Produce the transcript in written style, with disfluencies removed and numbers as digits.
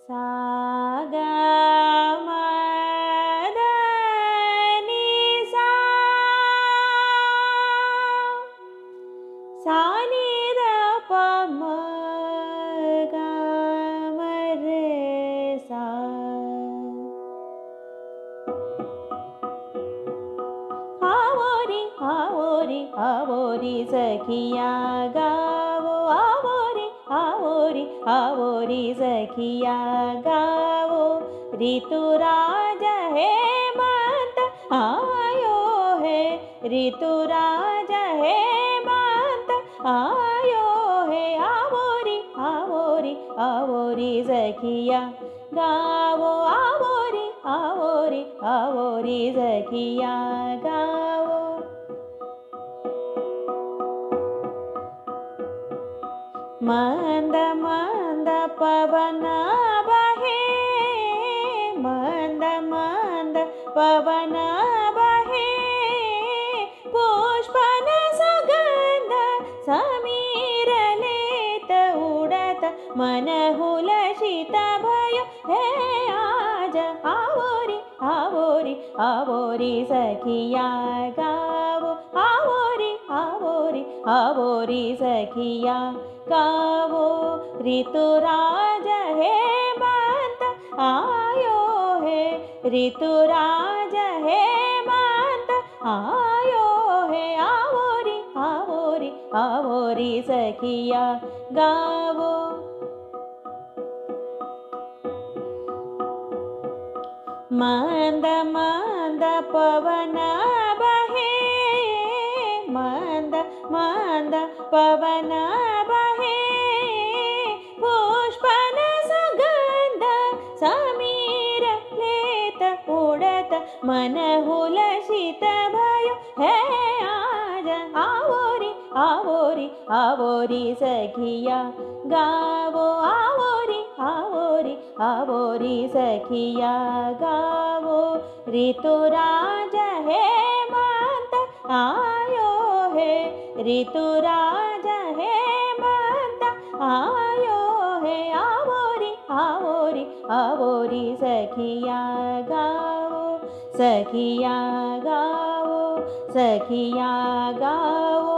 सा ग म द नि सा सा नि द प म ग म रे सा आवोरी सखिया गावो आवोरी सखिया गावो ऋतुराज हेमंत आयो है ऋतुराज हेमंत आयो है आवोरी सखिया गावो आवोरी सखिया गावो मंद मंद पवन बहे मंद मंद पवन बहे पुष्पन सुगंध समीर लेत उड़त मन हुलसित भय हे आज आवोरी सखिया गावो आवोरी सखिया गावो ऋतुराज हेमंत आयो है ऋतुराज हेमंत आयो है आवोरी सखिया गावो मंद मंद पवन बहे मंद मंद पवन बहे पुष्पन सुगंध समीर लेत उड़त मन हुलसित भय है आज आवोरी सखिया गावो आवोरी सखिया गावो ऋतुराज हेमंत आयो है ऋतुराज हेमंत आयो है आवोरी सखिया गावो सखिया गावो